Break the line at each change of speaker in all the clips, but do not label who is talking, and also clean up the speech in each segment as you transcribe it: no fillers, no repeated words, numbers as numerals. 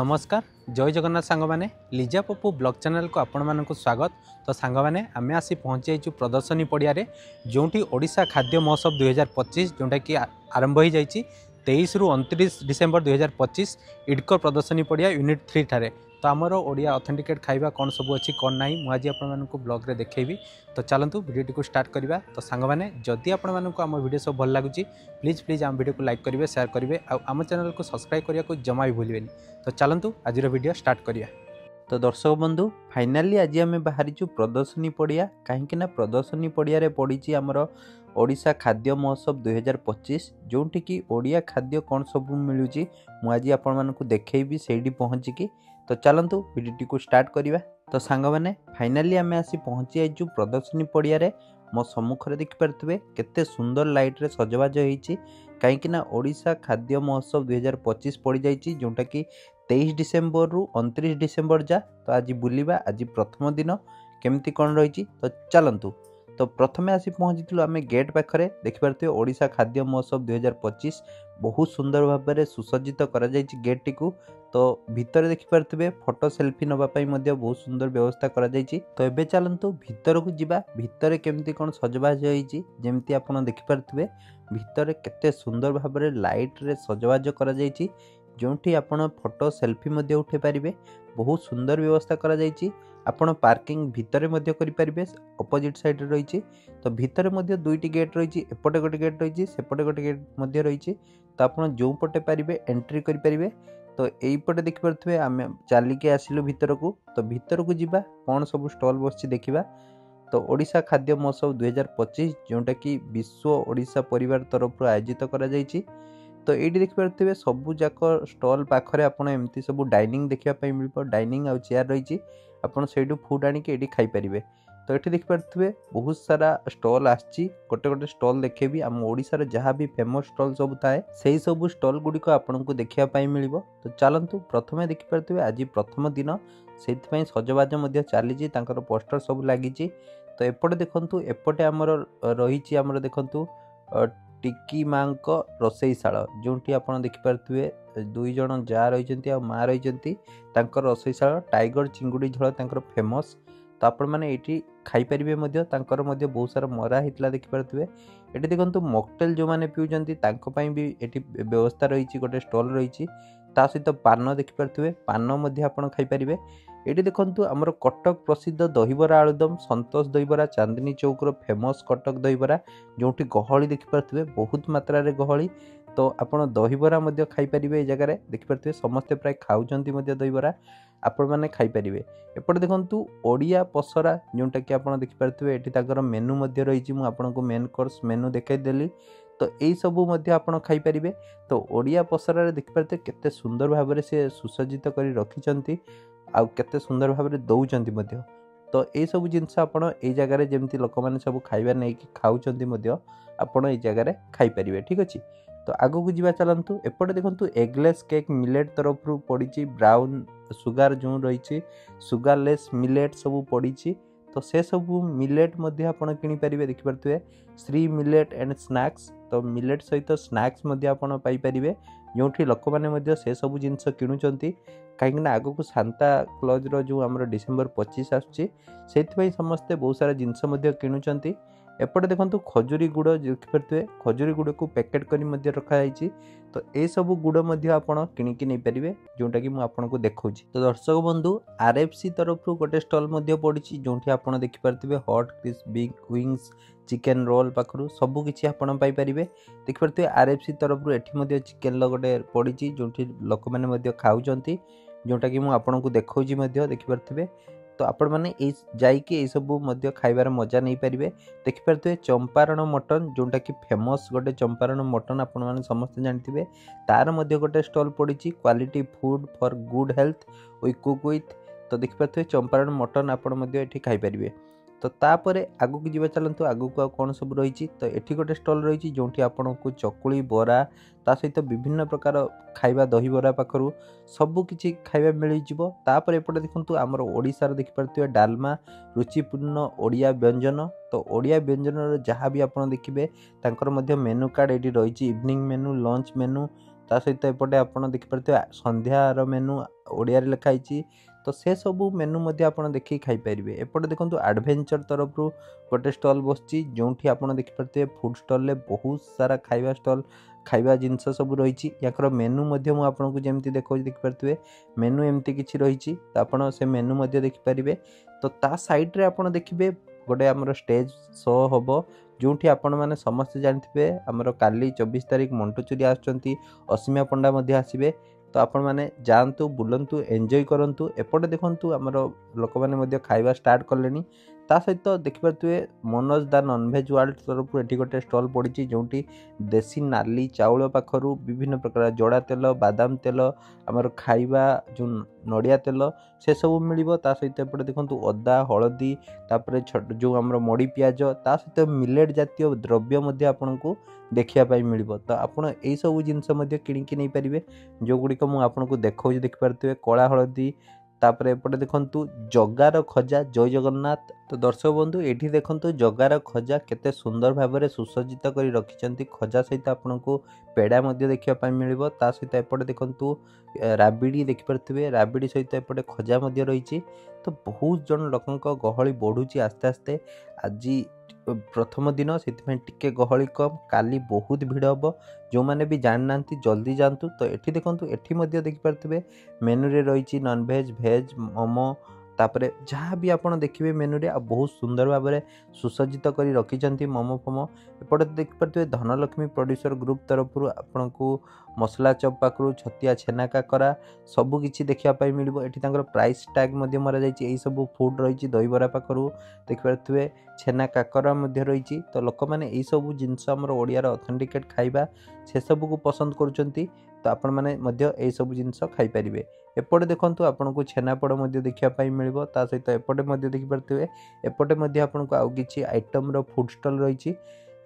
नमस्कार जय जगन्नाथ सांग मैंने लिजा पप्पू ब्लॉग चैनल को आपण मानक स्वागत। तो सांग मैंने आम आसी पहुँची जाइए प्रदर्शनी पड़िया जो ओडिशा खाद्य महोत्सव 2025 जोटा कि आरंभ हो जाइए 23 रु 29 डिसेम्बर 2025 इडको प्रदर्शनी पड़िया यूनिट 3 ठारे। तो आमर ओडिया ऑथेंटिकेट खाइबा कौन सब अच्छी कौन ना मुझे आपको ब्लॉग रे देखेबी। तो चलतु वीडियो को स्टार्ट करवा। तो सांग मैंने जदि आपको आम वीडियो सब भल लगुच प्लीज आम वीडियो को लाइक करेंगे शेयर करेंगे आम चैनल को सब्सक्राइब करने को जमा भी भूलें। तो चलतु आज वीडियो स्टार्ट करिया। तो दर्शक बंधु फाइनाली आज आम बाहरी प्रदर्शनी पड़िया कहीं प्रदर्शनी पड़िया पड़ी आमर ओडिशा खाद्य महोत्सव 2025 जोटि कि ओडिया खाद्य कौन सब मिलूँ मुझे आपण देखी से पहुँचिकी। तो चलतु वीडियो को स्टार्ट करवा। तो सांग मैंने फाइनाली आम आसी पहुँची जाइए प्रदर्शनी पड़िया मो सम्मुखें देखिपे केते सुंदर लाइट रे सजबाज होती कहीं ओडिशा खाद्य महोत्सव 2025 पड़ जाइए जोटा कि 23 डिसेम्बर रु 29 डिसेम्बर जा। तो आज बुलिबा आज प्रथम दिन केमती कौन रही। तो चलतु तो प्रथमे आसी पहुँची आम गेट पाखे देखिपे ओडिशा खाद्य महोत्सव 2025 बहुत सुंदर भाव में सुसज्जित कर गेट टी को। तो भितर देखिपे फोटो सेल्फी नापी बहुत सुंदर व्यवस्था कर। तो एबे चलतु भितर को जीवा भितर केमती कौन सजबाज होती जमती आप देखिपे भितर केते सुंदर भाव में लाइट रे सजबाज कर जोठी आपण फोटो सेल्फी उठे पारे बहुत सुंदर व्यवस्था कर। आपण पार्किंग भितर करें अपोजिट साइड रही। तो भितर दुईटी गेट रही एपटे गोटे गेट रही सेपटे गोटे गेट रही। तो आप जो पटे पारे एंट्री करें। तो यहीपटे देखिपे आम चलिके आसिलु भितर को। तो भितर को जीवा कौन सब स्टॉल बस देखा। तो ओडिशा खाद्य महोत्सव 2025 जोटा कि विश्व ओडिशा परिवार तरफ आयोजित करा जायछि। तो ये देखिपे सबू जाक स्टॉल पाखरे आपन एमती सब डाइनिंग देखापी मिल डाइनिंग आ चेयर रही आपन सेठू फूड आनिके एटी खाई परिबे। तो ये देखिपे बहुत सारा स्टॉल आछि गोटे गोटे स्टॉल देखेबी आम ओडिशा जहाँ भी फेमस स्टॉल सब थाए से सब स्टॉल गुड़िक आपको देखापी मिल। तो चलतु प्रथमे देखिपे आज प्रथम दिन से सजबाज चली पोस्टर सब लगी। तो एपटे देखु एपटे आमर रही आमर देखु टिकी माँ रोसईशाला जोटी आप देखिपे दुई जन जा रही माँ रही रोसईशाला टाइगर चिंगुड़ी झोल तर फेमस। तो आपण मैंने ये खाईपारे बहुत सारा मरा होता देखिपे। ये देखो मॉकटेल जो मैंने पीउछंती भी ये व्यवस्था रही गोटे स्टॉल रही सहित पान देखिपे पान आप खाईपारे। ये देखु आमर कटक प्रसिद्ध दहीबरा आलुदम संतोष दहीबरा चांदनी चौकर फेमस कटक दहीबरा जोटी गहली देखिपे बहुत मात्रा रे गहली। तो आपड़ दहीबरा खाईपारे ये जगह देखिपे समस्ते प्राय खाऊँ दहीबरा आपण मैंने खाईपारे। एपटे देखु ओडिया पसरा जोटा कि आप देखिपे ये मेनू रही मुझे मेन कोर्स मेनू देखईदेली। तो यही सबू आप खाईपारे। तो ओडिया पसरा देखिपे केते सुंदर भाव में से सुसज्जित कर रखिंट आउ केते सुंदर भाव में दौरान। तो ये सब जिनस आपड़ ये जगह जमी लोक मैंने सब खाइबा नहीं खाऊँ आपड़ ये जगह खाईपारे। ठीक अच्छे। तो आगो को जीवा चलतु एपटे देखु एगलेस केक मिलेट तरफ पड़ी ब्राउन सुगार जो रही सुगारलेस मिलेट सब पड़ी। तो से सब मिलेट आप किनीपारे देखिपे श्री मिलेट एंड स्नैक्स। तो मिलेट सहित स्नैक्स पाइपारे जो लोक मैंने से सब जिनस किणुंट कहीं आग को सांता क्लज जो आम डिसेम्बर 25 आसुची समस्ते बहुत सारा जिनस किणुंट। एपटे देखो खजूरी गुड़ देखिपे खजूरी गुड़ को पैकेट कर रखाई। तो ये सब गुड़ आप किणिकी नहीं पारे जोटा कि मुझे देखा। तो दर्शक बंधु RFC तरफ गोटे स्टॉल पड़ी जो आप देखिपे hot crispy wings chicken roll पाखु सबकि आपरे देखिपे RFC तरफ ये चिकेन गोटे पड़ी जो लोक मैंने खाऊँ जोटा कि मुझे देखा देखिपे। तो आपण मैंने जाइए सब खाइबार मजा नहीं पारे देखिपे चंपारण मटन जोटा कि फेमस गोटे चंपारण मटन आपण मैंने समस्ते जानते तार गोटे स्टॉल पड़ी quality food for good health we cook with. तो देखिपे चंपारण मटन आपण ये खाईपारे। तो तापर आगू को जीवा चलतु आगू को कौन सब रही। तो ये गोटे स्टॉल रही जो आपन को चकुली बरा ता सहित विभिन्न प्रकार खाइबा दहीबरा पाखु सबकि खाइबा मिल जापर। एपटे देखु आमर ओडिशार देखिपे डालमा रुचिपूर्ण ओडिया व्यंजन। तो ओडिया व्यंजन जहाँ भी आप देखिए मेनू कार्ड ये रही इवनिंग मेनू लंच मेनू।
ता सहित एपटे आपण देखिपारे संध्यार मेनू ओडिया लिखाई तो से सब मेनू आपण देखिए खाईपारे। एपटे देखो एडवेंचर तरफ गोटे स्टल बस जो आप देखिपारे फूड स्टल में बहुत सारा खाइबा स्टल खाइबा जिनस सब रही यार मेनू आपको जमी देखिपारे मेनू एमती किसी रही आप से मेनू देखिपारे। तो ता साइड रे आप देखिए गोटे आमर स्टेज शो हम जो आपण मैंने समस्ते जानते आमर काली 24 तारीख मंटू चुरी आसुँच असीमा पंडा आसबे। तो आपण मैंने जातु बुलंतु एंजॉय करंतु। एपटे देखंतु आमर लोक मैंने खाइबा स्टार्ट कले ता सहित देखिपारे मनोज दा नॉनवेज वर्ल्ड तरफ एटी गोटे स्टल पड़ी जो देसी नाली चाउल पाखरु विभिन्न प्रकार जोड़ा तेल बादाम तेल आमर खाइबा जो नड़िया तेल से सब मिल। ता सहित एपटे देखंतु अदा हलदी तापर जो आमर मड़ी पियाज ता सहित मिलेट जातीय द्रव्य आपको देखिए मिल। तो आपड़ यही सब जिनस किणिकी नहीं पारे जो गुड़िक मुझे देखा देखिपारे कला हलदी तापर एपटे देखंतु जगार खजा जय जगन्नाथ। तो दर्शक बंधु ये देखंतु जगार खजा केते सुंदर भाव में सुसज्जित कर रखिंट खजा सहित आपन को पेड़ा देखा मिल। ता सहित एपटे देखंतु राबिड़ी देखिपारे राबिड़ी सहित एपटे खजा रही। तो बहुत जन लोकों गहली बढ़ुची आस्ते आस्ते आज प्रथम दिन से टिके गहली कम काली बहुत भिड़ हम जो मैंने भी जान ना जल्दी जातु। तो ये देखो ये देखिपारे मेनू रे रही नॉनवेज भेज मोमो तापरे जहाँ भी आप देखिए मेनू रे बहुत सुंदर भाव में सुसज्जित कर रखिंट मोमो फोमो। एपटे देखिपारे धनलक्ष्मी प्रोड्यूसर ग्रुप तरफ आपन को मसला चप पाखु छतिया छेना काकरा सबकि देखापी मिल। ये प्राइस टैग मरा यही सब फूड रही दहीबरा पाखु देखिपारे छेना काकरा रही। तो लोक मैंने यही सब जिनस ओडियार ऑथेंटिकेट खाइबा से सब को पसंद करुँच। तो आपण मैंने यही सब जिनस खाईपारे। एपटे देखो आपन को छेनापोड़ देखापी मिल। ता सहित एपटे देखिपारे एपटे आपन को आउ कि आइटम रो फूड स्टल रही।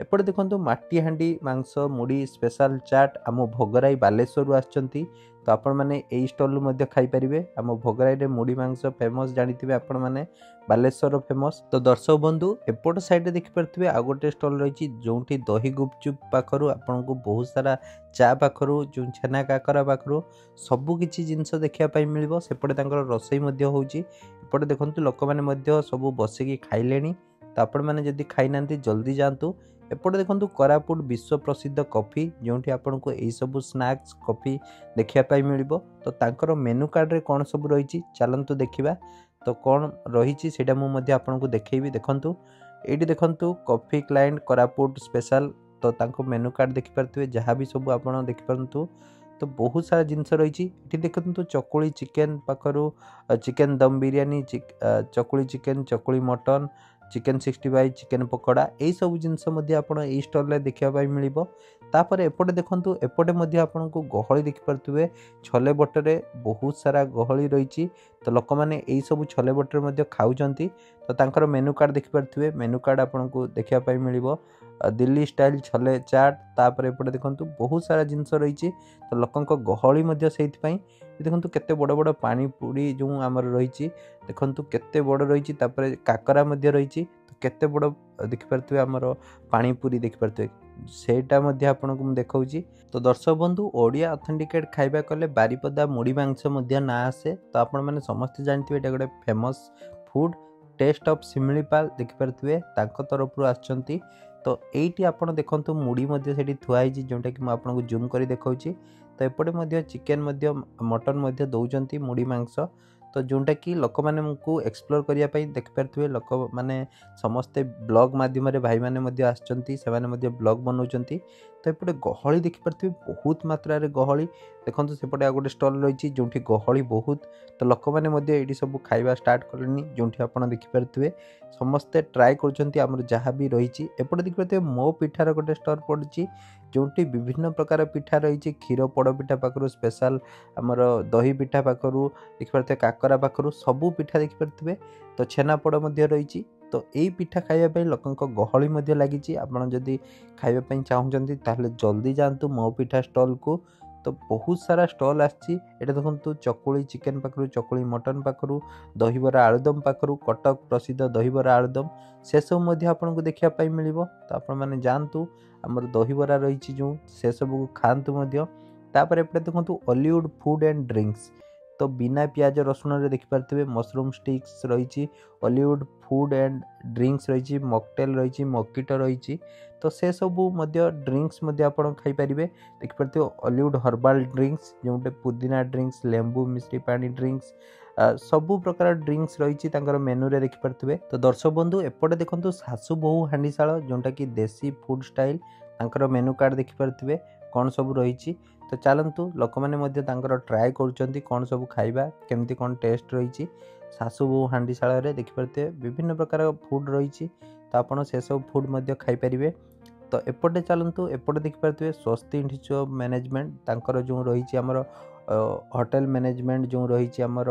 एपटे देखो माटी हांडी मांस मुड़ी स्पेशल चाट आम भोगराई बालेश्वर आसचंती। तो आपण मैंने यही स्टल खाईपारे आम भोगराई रे मुड़ी मांस फेमस जानते आपण मैंने बालेश्वर फेमस। तो दर्शक बंधु एपट साइड देखिपारे आ गोटे स्टल रही जो दही गुपचुप पाखु आपन को बहुत सारा चा पाखु जो छेना काकरा पाखु सबकि जिनस देखापी मिल। सेपटे रसोई होपटे देखो लोक मैंने सब बसिकी खाइले। तो आपण मैंने जदि खाई ना जल्दी जातु। एपटे देखो कोरापुट विश्व प्रसिद्ध कॉफी जो आपन को यही सब स्नैक्स कॉफी देखापी मिल। तो तांकर मेनू कार्ड रे कौन सब रही चलतु देखा। तो कौन रही सेटा मुझे आपको देखी देखु ये देखु कॉफी क्लाइंट कोरापुट स्पेशल। तो तांको मेनू कार्ड देखिपारे जहाँ भी सब आप देखिपारतु। तो बहुत सारा जिनस रही देखु चकुली चिकेन पाखु चिकेन दम बिरियानी चकुली चिकेन चकुली मटन चिकेन 65 चिकेन पकोड़ा यही सब जिनस आप स्टल देखापी मिल। तापर एपटे देखो एपटे आपन को गहली देखिपारे छोले बटरे बहुत सारा गहली रही। तो लोक मैंने यही सब छोले बटर खाऊँच। तो तांकर मेनू कार्ड देखिपारे मेनू कार्ड आपन को देखापी मिल दिल्ली स्टाइल छोले चाट। तापर एपटे देखो बहुत सारा जिनस रही। तो लोकों गहली से देखो केते बड़ बड़ पानी पूरी जो आमर रही देखो केते बड़ रही। काकरा रही तो केते बड़ देखिपारे आमर पानी पूरी देखिपारे सेटा आपको देखा। तो दर्शक बंधु ओडिया ऑथेंटिकेट खाइबा कले बारिपदा मुड़ी मांस ना आसे। तो आपण मैंने समस्ते जानते हैं गोटे famous food taste of Similipal देखिपारे तरफ आसचंती। तो यही आप देखो मुड़ी से थुआई जोटा कि आपको जूम कर देखा। तो एपटे चिकेन मटन दौरान मुड़ी मांस। तो जोटा कि लोक मैंने एक्सप्लोर करने देखिपारे लोक मैंने समस्ते ब्लॉग मध्यम भाई मैंने आसचंती से ब्लॉग बनाऊँच। तो एपटे गहली देखिपारे बहुत मात्रा गहली देखो सेपटे आ गोटे स्टल रही जो गहली बहुत। तो लोक मैंने ये सब खाइबा स्टार्ट कले जो आप देखिपारे समस्ते ट्राए कर जहाँ भी रही। एपटे देखिपारे मो पिठार गोटे स्टल पड़ी जो विभिन्न प्रकार पिठा रही क्षीर पोड़ पिठा पाखु स्पेशल आमर दही पिठा पाखु देखिपारे काकरा पाखु सबू पिठा देखिपारे। तो छेनापोड़ रही। तो यही पिठा खाइबा लोकों गहली लगी। आपड़ जदि खाइबा चाहूँगी ताहले जल्दी जातु मो पिठा स्टल को। तो बहुत सारा स्टल आसी देखो चकुली चिकेन पाखु चकुली मटन पाखु दहीबरा आलुदम पाखु कटक प्रसिद्ध दहीबरा आलुदम से सब आपको देखापी मिल। तो आप मैंने जानतु आमर दहीबरा रही जो से सब खातु तापर एपटे देखो हॉलीवुड फूड एंड ड्रिंक्स तो बिना प्याज रसुण देखिपारे मशरूम स्टिक्स रही हॉलीवुड फूड एंड ड्रिंक्स रही मॉकटेल रही मॉकिटो रही तो से सबू ड्रिंक्स खाईपारे देखिपारे हॉलीवुड हर्बाल ड्रिंक्स जोटे पुदीना ड्रिंक्स लेंबू मिश्री पानी ड्रिंक्स सबू प्रकार ड्रिंक्स रही मेनू रे देखिपारे। तो दर्शक बंधु एपटे देखो सासु बहु हांडीशाल जोटा कि देसी फूड स्टाइल तांकर मेनू कार्ड देखिपारे कौन सब रही। तो चलतु लोक मैंने ट्राए कर कौन सब खाइबा केमती कौन टेस्ट रही सासु बहु हांडीशाल देखिपारे विभिन्न प्रकार फूड रही तो आपड़ से सब फूड खाईपारे। तो एपटे चलतु एपटे देखिपारे स्वस्ति इंस्टीट्यूट ऑफ मैनेजमेंट तांकर जो रही आमर होटेल मैनेजमेंट जो रही आमर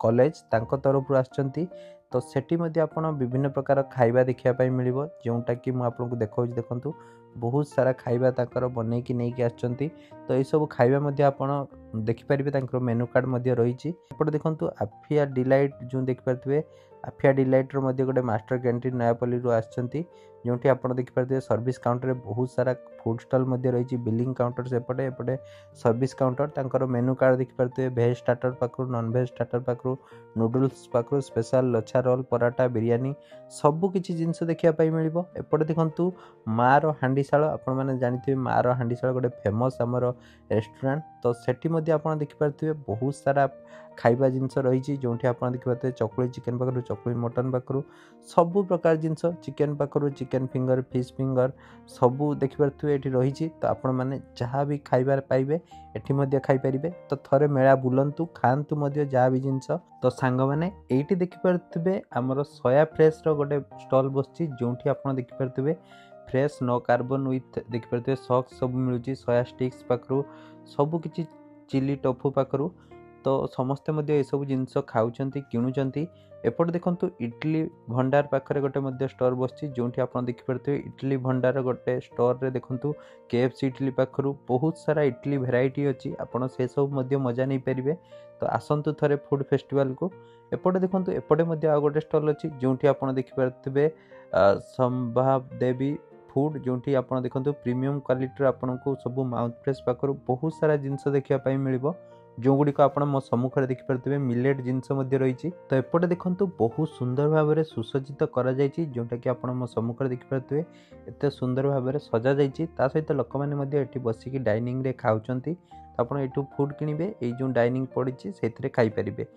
कॉलेज तांको तरफ आछंती तो सेठी मध्ये आपण विभिन्न प्रकार खाइबा देखिया मिलिबो जोंटा कि मु आपनको देखौ देखंतु बहुत सारा खाइबा ताकर बनै कि नै कि आछंती तो ए सब खाइबा मध्ये आपण देखि परिबे तांकर मेनू कार्ड मध्ये रहिछि। एपटे देखंतु आफिया डिलाइट जो देखि परथिबे आफिया डिलाइट रो मध्ये गोटे मास्टर कैंटीन नयापल्ली रो आछंती जोंठी आपण देखि परथिबे सर्विस काउंटर रे बहुत सारा फूड स्टॉल मध्ये रहिछि बिलिंग काउंटर से एपटे एपटे सर्विस काउंटर तांकर मेनू कार्ड देखि परथिबे वेज स्टार्टर पाखरु नॉन वेज स्टार्टर पाखरु नूडल्स पाखरु स्पेशल लच्छा रोल पराठा बिरयानी सबु किछि जिंस देखिया पाई मिलिबो। एपटे देखंतु मार हांडीशाल आपण माने जानिथिबे मार हांडीशाल गोटे फेमस हमर रेस्टोरेंट तो सेठी मध्ये आपण देखि परथिबे बहुत सारा खाइबा जिंस रही जोंठी आपण देखि परथिबे चकुली चिकन पाखरु चकुली मटन पाखरु सबु प्रकार जिंस चिकन पाखरु चिकन फिंगर फिश फिंगर सबु देखि परथिबे एठी रही तो आपण माने जहाँ भी खाइबार पाइबे एठी मध्ये खाई परिबे। तो थरे मेला बुलंतु खांतु मध्ये जहाँ भी जिंस तो सांग माने एठी देखि परथिबे हमर सोया फ्रेश रो गोटे स्टॉल बसछि जोंठी आपण देखि परथिबे फ्रेश नो कार्बन विथ देखि परथिबे सॉक्स सब मिलुछि सोया स्टिक्स पाखरु सबु किछि चिली टोफू पाखरु तो समस्ते मध्ये ए सब जिंस खाउचंती किणुचंती। एपटे देखंतु इडली भंडार पाखरे गोटे मध्ये स्टोर बसछि जोंठी आपण देखि परथिबे इडली भंडार गोटे स्टोर रे देखंतु केएफसी इडली पाखरु बहुत सारा इडली वेराइटी अछि आपण से सब मध्ये मजा नै परिबे। तो आसंतु थरे फूड फेस्टिवल को एपटे देखंतु एपटे मध्ये आ गोटे स्टॉल अछि जोंठी आपण देखि परथिबे संभाव देवी फूड जोंठी आपण देखंतु प्रीमियम क्वालिटी आपण को सब माउथ फ्रेश पाखरु बहुत सारा जिंस देखिया पाई मिलिबो जो गुडी को आपण मो सम्मुखरे देखि परथिबे मिलेट जिंस मध्ये रहिछि। तो एपटे देखंतु बहुत सुंदर भाबरे सुसज्जित करा जायछि जोंटा कि आपण मो सम्मुखरे देखि परथिबे एते सुंदर भाबरे सजा जायछि ता सहित लोक माने मध्ये एठी बसी कि डाइनिंग रे खाउचंती तो आपण एठु फूड किनिबे ए जो डाइनिंग पड़िछि सेथिरे खाई परिबे।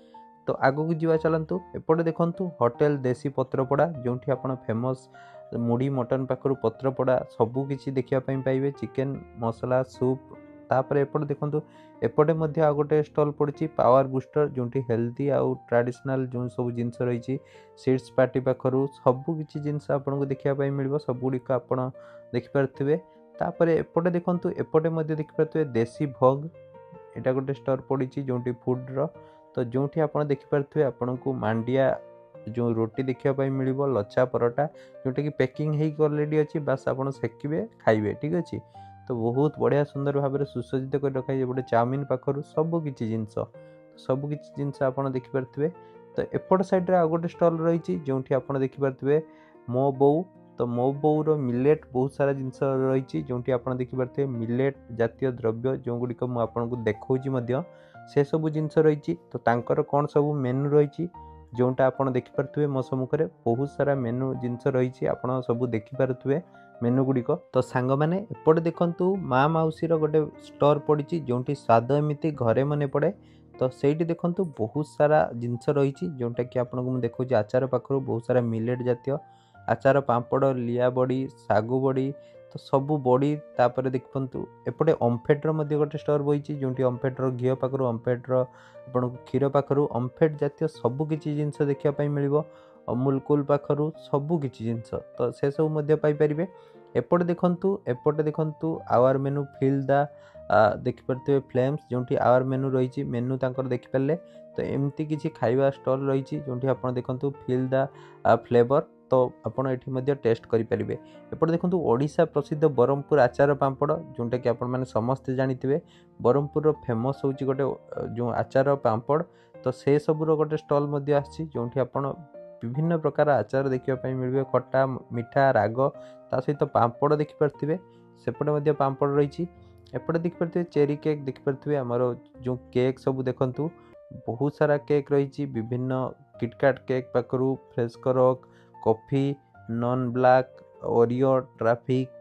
तो आगो को जीवा चलंतु एपटे देखंतु होटल देसी पत्रपड़ा जोंठी आपण फेमस मुड़ी मटन पाखरु पत्रपड़ा सबु किछि देखिया पई पाइबे चिकन मसला सूप तापर एपटे देखंतु एपटे मध्ये आ गोटे स्टॉल पड़िछि पावर बूस्टर जोंठी हेल्दी आउ ट्रेडिशनल जो सब जिंस रहिछि सीड्स पार्टी पाखरु सबु किछि जिंस आपनको देखिया पई मिलबो सबुडी को आपण देखि परथिबे। तापर एपटे देखंतु एपटे मध्ये देखि परथिबे देसी भोग एटा गोटे स्टोर पड़िछि जोंठी फूड रो तो जोंठी आपण देखि परथिबे आपनको मांडिया जो रोटी देखिया पई मिलिबो लच्छा परोटा जोंटा कि पैकिंग हेई ऑलरेडी अछि बस आपण सेकिबे खाइबे ठीक अछि। तो बहुत बढ़िया सुंदर भाव में सुसज्जित कर रखा है गोटे चाउमिन पाखरु सबु किछि जिंस आपण देखि परथिबे। तो एपट साइड रे आ गोटे स्टॉल रही जोंठी आपण देखि परथिबे मो बौ तो मो बौ रो मिलेट बहुत सारा जिंस रही जोंठी आपण देखि परथिबे मिलेट जातीय द्रव्य जो गुडी को मु आपण को देखौची मध्य से सब जिंस रही तो तांकर कोन सब मेनू रही जोंटा आपण देखि परथिबे मो सम्मुखरे बहुत सारा मेनू जिंस रही आपण सब देखि परथिबे मेनू गुड़िक। तो सांग मैंने एपटे देखंतु माँ मौसी गोटे स्टोर पड़ी जोंठी स्वाद एमती घरे मन पड़े तो सही देखंतु बहुत सारा जिनस रही जोटा कि आपको मुझे देखा आचार पाखर बहुत सारा मिलेट जातीय आचार पापड़ लिया बड़ी सागु बड़ी तो सबू बड़ी तापर देखु एपटे ओम्फेड्र गोटे स्टोर बही जोटी ओम्फेड्र घी पाखर ओम्फेड्र आपको क्षीर पाखर ओम्फेड जातीय सबू किसी जिनस देखापी मिल अमूल कूल पाखर सबू किसी जिनस तो से सब पाइपर। एपटे देखंतु आवर मेनू फिल द देखिपे फ्लेम्स जोटी आवर मेनू रही मेनू तंकर देखिपारे तो एमती किसी खाइबा स्टॉल रही जोटी आप देखंतु फिल द फ्लेवर तो आपड़ ये टेस्ट करेंगे। एपटे देखो ओडिशा प्रसिद्ध ब्रह्मपुर आचार पापड़ जोटा कि आप समस्ते जानिथिबे ब्रह्मपुर फेमस होची गोटे जो आचार पापड़ तो से सबूर गोटे स्टॉल जोटी आप विभिन्न प्रकार आचार देखा मिले खट्टा मीठा राग ता सहित पापड़ देखिपारे सेपटे पापड़ रही एपटे देखिपे चेरी केक देखिपे आमर जो केक सब देखु बहुत सारा केक रही विभिन्न किटकाट केक पाखु फ्रेश करक coffee non black Oreo traffic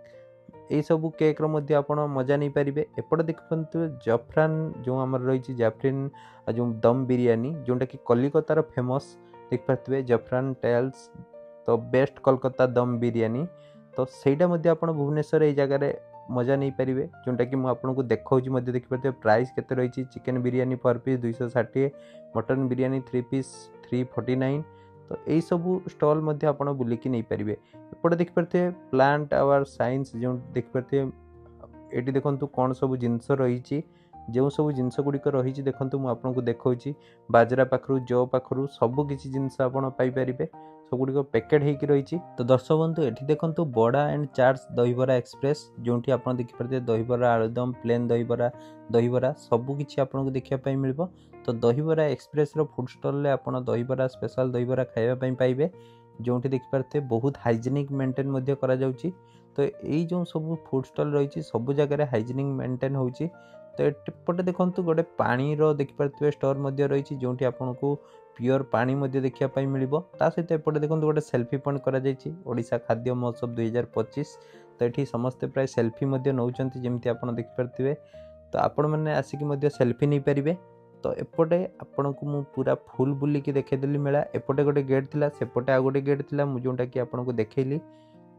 यही सब केक रो आपण मजा नहीं पारे। एपटे देखते जफरान जो आम रही जाफरीन जो दम बिरियानी जोटा कि कलिकतार फेमस देखिपे जफरान टेल्स तो बेस्ट कोलकाता दम बिरियानी तो सहीटा आप भुवनेश्वर ये जगह मजा नहीं पारे जोटा कि मुझे देखा देखिपे प्राइस केते रही चिकेन बिरियानी पर पीस 260 मटन बिरियानी 3 पीस 349 तो यही सब स्टॉल आप बुलिकी नहीं पारे। एपटे देखिपे प्लांट आवर साइंस जो देखिपे ये देखो कौन सब जिनस रही जो सब जिनस गुड़िक रही देखो मुझे देखा बाजरा पाखु जौ पाखु सबकि जिनस आपरे सब गुड़िक पैकेट होकर रही। तो दर्शक बंधु ये देखो बड़ा एंड चार्ज दहीबरा एक्सप्रेस जो आप देखिपे दहीबरा आलुदम प्लेन दहीबरा सबकि आपको देखापी मिल। तो दहीबरा एक्सप्रेस फूड स्टॉल आप दहीबरा स्पेशल दहीबरा खावाई पाइबे जो देखिपे बहुत हाइजेनिक मेंटेन करा तो यही जो सब फूड स्टॉल रही सब जगह हाइजेनिक मेंटेन हो। तो एपटे देखो गोटे पानी देखिपे स्टोर रही जो आपको प्योर पानी देखापी मिल। सहित एपटे देखो गोटे सेल्फी पॉइंट करा खाद्य महोत्सव 2025 तो ये समस्ते प्राय सेल्फी नौकरी जमी आप देखिपे तो आपण मैंने आसिक सेल्फी नहीं पारे। तो एपटे आपण को मु पूरा फुल बुलिकी देखदेली मेला एपटे गोटे गेट थिला सेपटे आ गोटे गेट थिला जोटा कि आपन को देखैली।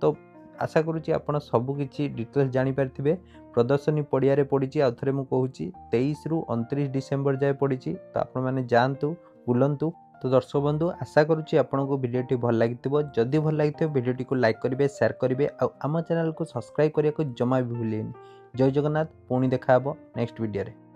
तो आशा करुँची आपण सबकि डिटेल्स जानीपारे प्रदर्शनी पड़िया पड़ी आउ थे मुझे 23 रु 29 डिसेम्बर जाए पड़ी तो आपण मैंने जातु बुलंतु। तो दर्शक बंधु आशा करुँची आपन को वीडियोटी भल लगी जदि भल लगी वीडियोटी को लाइक करेंगे शेयर करेंगे आम चैनल को सब्सक्राइब करने को जमा भी भूलें। जय जगन्नाथ पुणी देखा नेक्स्ट वीडियो रे।